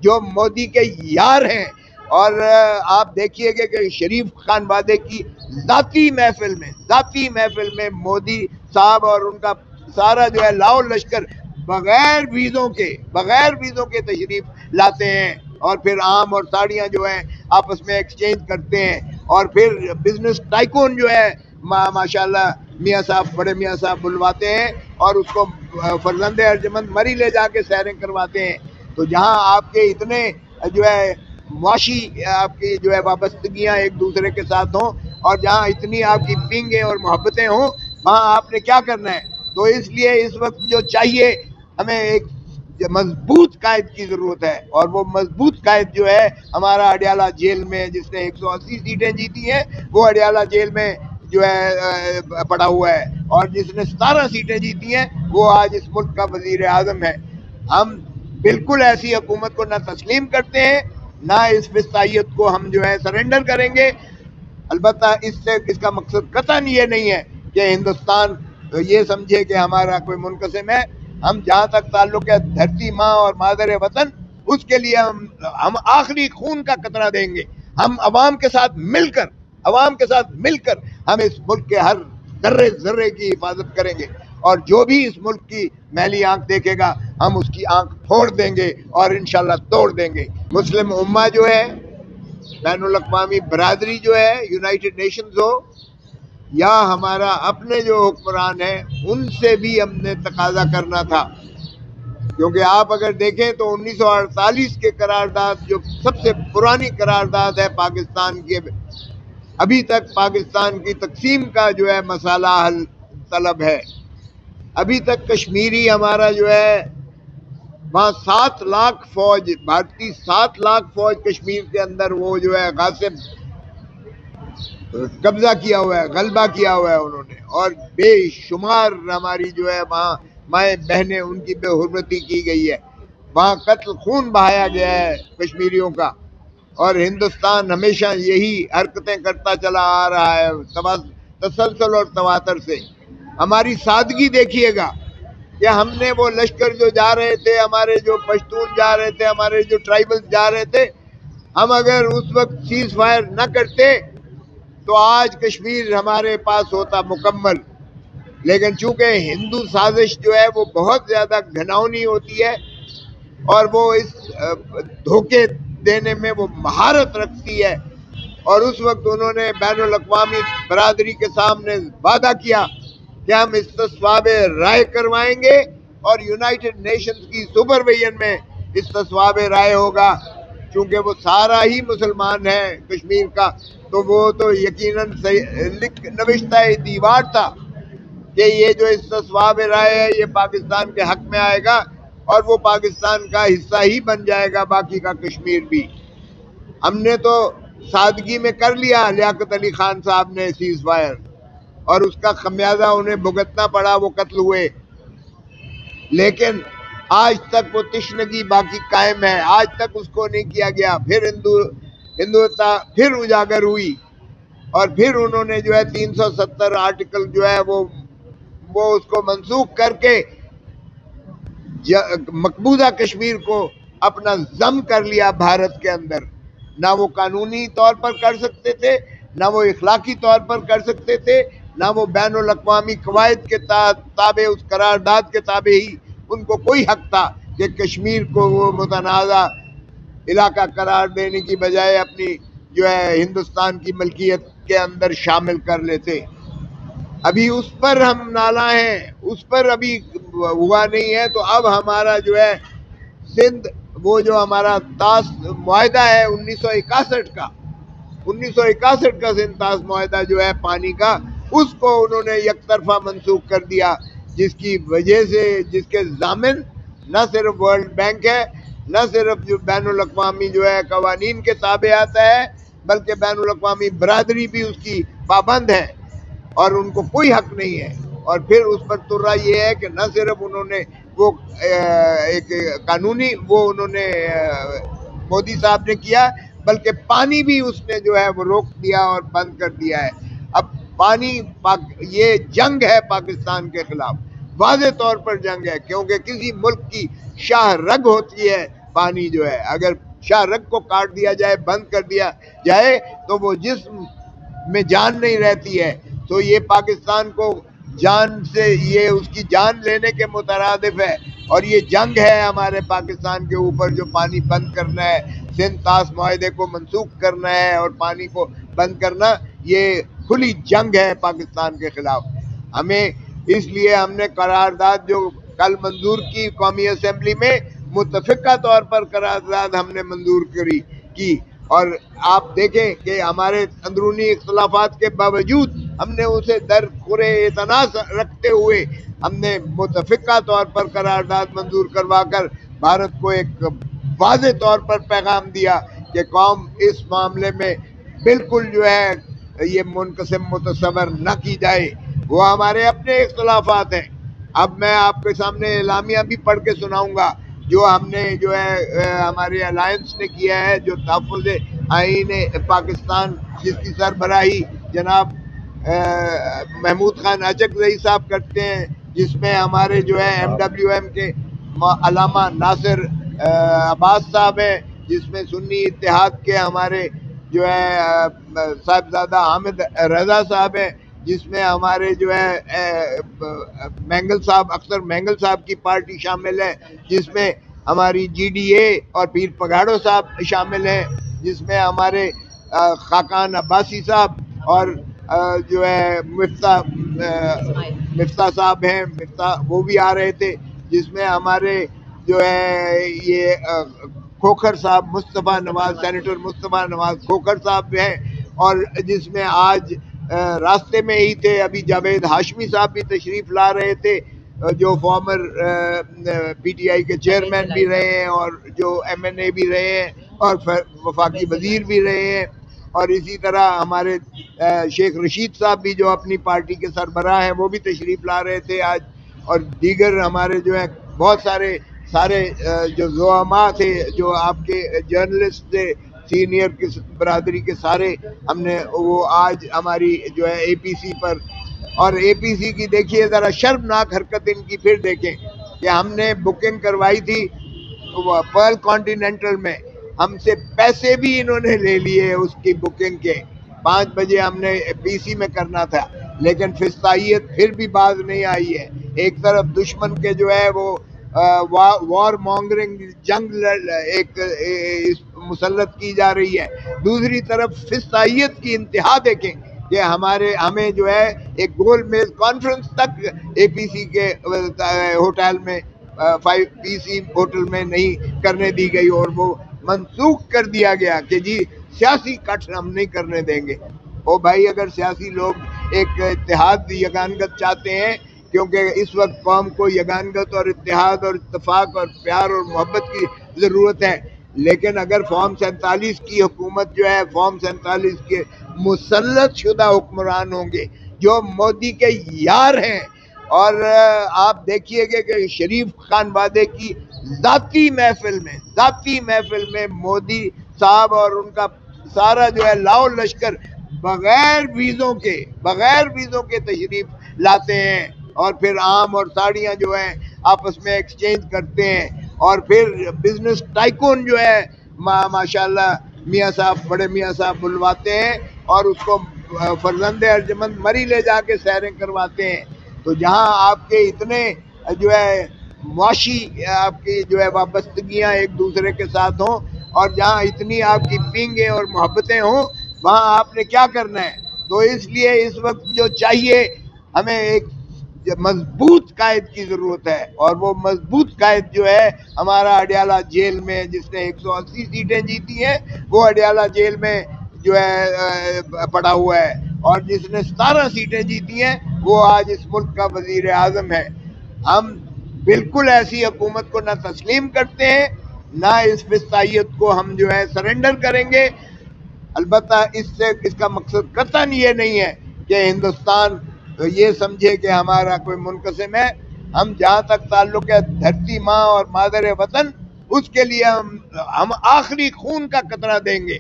جو مودی کے یار ہیں. اور آپ دیکھیے گا کہ شریف خان وادے کی ذاتی محفل میں مودی صاحب اور ان کا سارا جو ہے لاؤ لشکر بغیر ویزوں کے تشریف لاتے ہیں، اور پھر آم اور ساڑیاں جو ہیں آپس میں ایکسچینج کرتے ہیں، اور پھر بزنس ٹائکون جو ہے ماشاءاللہ بڑے میاں صاحب بلواتے ہیں اور اس کو فرزند ارجمند مری لے جا کے سیریں کرواتے ہیں. تو جہاں آپ کے اتنے جو ہے معاشی آپ کی جو ہے وابستگیاں ایک دوسرے کے ساتھ ہوں، اور جہاں اتنی آپ کی پینگیں اور محبتیں ہوں، وہاں آپ نے کیا کرنا ہے؟ تو اس لیے اس وقت جو چاہیے ہمیں ایک مضبوط قائد کی ضرورت ہے، اور وہ مضبوط قائد جو ہے ہمارا اڈیالہ جیل میں جس نے 180 سیٹیں جیتی ہیں وہ اڈیالہ جیل میں جو ہے پڑا ہوا ہے، اور جس نے 17 سیٹیں جیتی ہیں وہ آج اس ملک کا وزیر اعظم ہے. ہم بالکل ایسی حکومت کو نہ تسلیم کرتے ہیں، نہ اس فسطائیت کو ہم جو ہے سرنڈر کریں گے. البتہ اس کا مقصد قطعاً یہ نہیں ہے کہ ہندوستان یہ سمجھے کہ ہمارا کوئی منقسم ہے. ہم جہاں تک تعلق ہے دھرتی ماں اور مادر وطن، اس کے لیے ہم آخری خون کا قطرہ دیں گے. ہم عوام کے ساتھ مل کر ہم اس ملک کے ہر ذرے کی حفاظت کریں گے، اور جو بھی اس ملک کی میلی آنکھ دیکھے گا ہم اس کی آنکھ پھوڑ دیں گے اور انشاءاللہ توڑ دیں گے. مسلم امہ جو ہے، بین الاقوامی برادری جو ہے، یونائٹڈ نیشنز ہو یا ہمارا اپنے جو حکمران ہیں، ان سے بھی ہم نے تقاضا کرنا تھا. کیونکہ آپ اگر دیکھیں تو 1948 کے قرارداد جو سب سے پرانی قرارداد ہے پاکستان کے، ابھی تک پاکستان کی تقسیم کا جو ہے مسئلہ حل طلب ہے. ابھی تک کشمیری ہمارا جو ہے وہاں 7 لاکھ فوج، بھارتی 7 لاکھ فوج کشمیر کے اندر وہ جو ہے غاصب قبضہ کیا ہوا ہے، غلبہ کیا ہوا ہے انہوں نے، اور بے شمار ہماری جو ہے وہاں مائیں بہنیں ان کی بے حرمتی کی گئی ہے، وہاں قتل خون بہایا گیا ہے کشمیریوں کا. اور ہندوستان ہمیشہ یہی حرکتیں کرتا چلا آ رہا ہے تسلسل اور تواتر سے. ہماری سادگی دیکھیے گا کہ ہم نے وہ لشکر جو جا رہے تھے، ہمارے جو پشتون جا رہے تھے، ہمارے جو ٹرائبل جا رہے تھے، ہم اگر اس وقت سیز فائر نہ کرتے تو آج کشمیر ہمارے پاس ہوتا مکمل. لیکن چونکہ ہندو سازش جو ہے وہ بہت زیادہ گھناؤنی ہوتی ہے، اور وہ اس دھوکے دینے میں وہ مہارت رکھتی ہے، اور اس وقت انہوں نے بین الاقوامی برادری کے سامنے وعدہ کیا کہ ہم استصواب رائے کروائیں گے، اور یونائٹڈ نیشنز کی سپرویژن میں استصواب رائے ہوگا. چونکہ وہ سارا ہی مسلمان ہے کشمیر کا، تو وہ تو یقیناً نوشتہ دیوار تھا کہ یہ جو استصواب رائے ہے یہ پاکستان کے حق میں آئے گا، اور وہ پاکستان کا حصہ ہی بن جائے گا، باقی کا کشمیر بھی. ہم نے تو سادگی میں کر لیا، لیاقت علی خان صاحب نے سیز فائر، اور اس کا خمیازہ انہیں بھگتنا پڑا، وہ قتل ہوئے. لیکن آج تک وہ تشنگی باقی قائم ہے، آج تک اس کو نہیں کیا گیا. پھر ہندوتا پھر اجاگر ہوئی، اور پھر انہوں نے جو ہے 370 آرٹیکل جو ہے وہ اس کو منسوخ کر کے مقبوضہ کشمیر کو اپنا ضم کر لیا بھارت کے اندر. نہ وہ قانونی طور پر کر سکتے تھے، نہ وہ اخلاقی طور پر کر سکتے تھے، نہ وہ بین الاقوامی قواعد کے تابع، اس قرارداد کے تابع ہی ان کو کوئی حق تھا کہ کشمیر کو وہ متنازع علاقہ قرار دینے کی بجائے اپنی جو ہے ہندوستان کی ملکیت کے اندر شامل کر لیتے. ابھی اس پر ہم نالاں ہیں، اس پر ابھی ہوا نہیں ہے. تو اب ہمارا جو ہے سندھ، وہ جو ہمارا طاس معاہدہ ہے 1961 کا 1961 کا سندھ طاس معاہدہ جو ہے پانی کا، اس کو انہوں نے یک طرفہ منسوخ کر دیا، جس کی وجہ سے جس کے ضامن نہ صرف ورلڈ بینک ہے، نہ صرف جو بین الاقوامی جو ہے قوانین کے تابع آتا ہے، بلکہ بین الاقوامی برادری بھی اس کی پابند ہے، اور ان کو کوئی حق نہیں ہے. اور پھر اس پر ترا یہ ہے کہ نہ صرف انہوں نے وہ ایک قانونی وہ انہوں نے مودی صاحب نے کیا، بلکہ پانی بھی اس نے جو ہے وہ روک دیا اور بند کر دیا ہے. اب پانی یہ جنگ ہے پاکستان کے خلاف، واضح طور پر جنگ ہے، کیونکہ کسی ملک کی شاہ رگ ہوتی ہے پانی جو ہے اگر شاہ رگ کو کاٹ دیا جائے، بند کر دیا جائے تو وہ جسم میں جان نہیں رہتی ہے. تو یہ پاکستان کو جان سے، یہ اس کی جان لینے کے مترادف ہے، اور یہ جنگ ہے ہمارے پاکستان کے اوپر جو پانی بند کرنا ہے، سندھ طاس معاہدے کو منسوخ کرنا ہے اور پانی کو بند کرنا، یہ کھلی جنگ ہے پاکستان کے خلاف. ہمیں اس لیے ہم نے قرارداد جو کل منظور کی قومی اسمبلی میں، متفقہ طور پر قرارداد ہم نے منظور کی، اور آپ دیکھیں کہ ہمارے اندرونی اختلافات کے باوجود ہم نے اسے درخورِ اعتراض رکھتے ہوئے ہم نے متفقہ طور پر قرارداد منظور کروا کر بھارت کو ایک واضح طور پر پیغام دیا کہ قوم اس معاملے میں بالکل جو ہے یہ منقسم متصور نہ کی جائے. وہ ہمارے اپنے اختلافات ہیں. اب میں آپ کے سامنے اعلامیہ بھی پڑھ کے سناؤں گا جو ہم نے جو ہے ہماری الائنس نے کیا ہے، جو تحفظ آئین پاکستان جس کی سربراہی جناب محمود خان اچک زئی صاحب کرتے ہیں، جس میں ہمارے جو ہے MWM کے علامہ ناصر عباس صاحب ہیں، جس میں سنی اتحاد کے ہمارے جو ہے صاحبزادہ حامد رضا صاحب ہیں، جس میں ہمارے جو ہے مینگل صاحب، اختر مینگل صاحب کی پارٹی شامل ہے، جس میں ہماری GDA اور پیر پگاڑو صاحب شامل ہیں، جس میں ہمارے خاقان عباسی صاحب اور جو ہے مفتاح صاحب ہیں، وہ بھی آ رہے تھے، جس میں ہمارے جو ہے یہ کھوکھر صاحب مصطفیٰ نواز، سینیٹر مصطفیٰ نواز کھوکھر صاحب بھی ہیں، اور جس میں آج راستے میں ہی تھے ابھی جاوید ہاشمی صاحب بھی تشریف لا رہے تھے، جو فارمر PTI کے چیئرمین بھی رہے ہیں اور جو MNA بھی رہے ہیں اور وفاقی وزیر بھی رہے ہیں، اور اسی طرح ہمارے شیخ رشید صاحب بھی جو اپنی پارٹی کے سربراہ ہیں وہ بھی تشریف لا رہے تھے آج، اور دیگر ہمارے جو ہیں بہت سارے جو زعماء تھے، جو آپ کے جرنلسٹ تھے سینئر کی برادری کے سارے، ہم نے وہ آج ہماری جو ہے APC پر، اور APC کی دیکھیے ذرا شرمناک حرکت ان کی پھر دیکھیں کہ ہم نے بکنگ کروائی تھی پرل کانٹیننٹل میں، ہم سے پیسے بھی انہوں نے لے لیے اس کی بکنگ کے، 5 بجے ہم نے PC میں کرنا تھا، لیکن فستائیت پھر بھی باز نہیں آئی ہے. ایک طرف دشمن کے جو ہے وہ وار مانگرنگ جنگ ایک مسلط کی جا رہی ہے، دوسری طرف فستائیت کی انتہا دیکھیں کہ ہمیں جو ہے ایک گول میز کانفرنس تک APC کے ہوٹل میں 5PC ہوٹل میں نہیں کرنے دی گئی، اور وہ منسوخ کر دیا گیا کہ جی سیاسی کٹ ہم نہیں کرنے دیں گے. او بھائی، اگر سیاسی لوگ ایک اتحاد یگانگت چاہتے ہیں، کیونکہ اس وقت قوم کو یگانگت اور اتحاد اور اتفاق اور پیار اور محبت کی ضرورت ہے، لیکن اگر فارم 47 کی حکومت جو ہے، فارم 47 کے مسلط شدہ حکمران ہوں گے جو مودی کے یار ہیں، اور آپ دیکھیے گا کہ شریف خان وادے کی ذاتی محفل میں مودی صاحب اور ان کا سارا جو ہے لاؤ لشکر بغیر ویزوں کے تشریف لاتے ہیں، اور پھر آم اور ساڑیاں جو ہیں آپس میں ایکسچینج کرتے ہیں، اور پھر بزنس ٹائکون جو ہے ماشاءاللہ بڑے میاں صاحب بلواتے ہیں اور اس کو فرزند ارجمند مری لے جا کے سیریں کرواتے ہیں. تو جہاں آپ کے اتنے جو ہے معاشی آپ کی جو ہے وابستگیاں ایک دوسرے کے ساتھ ہوں، اور جہاں اتنی آپ کی پینگیں اور محبتیں ہوں، وہاں آپ نے کیا کرنا ہے؟ تو اس لیے اس وقت جو چاہیے، ہمیں ایک مضبوط قائد کی ضرورت ہے، اور وہ مضبوط قائد جو ہے ہمارا اڈیالہ جیل میں، جس نے 180 سیٹیں جیتی ہیں، وہ اڈیالہ جیل میں جو ہے پڑا ہوا ہے، اور جس نے 17 سیٹیں جیتی ہیں وہ آج اس ملک کا وزیر اعظم ہے. ہم بالکل ایسی حکومت کو نہ تسلیم کرتے ہیں، نہ اس فستائیت کو ہم جو ہے سرنڈر کریں گے. البتہ اس کا مقصد قطعاً یہ نہیں ہے کہ ہندوستان یہ سمجھے کہ ہمارا کوئی منقسم ہے. ہم جہاں تک تعلق ہے دھرتی ماں اور مادر وطن، اس کے لیے ہم آخری خون کا قطرہ دیں گے.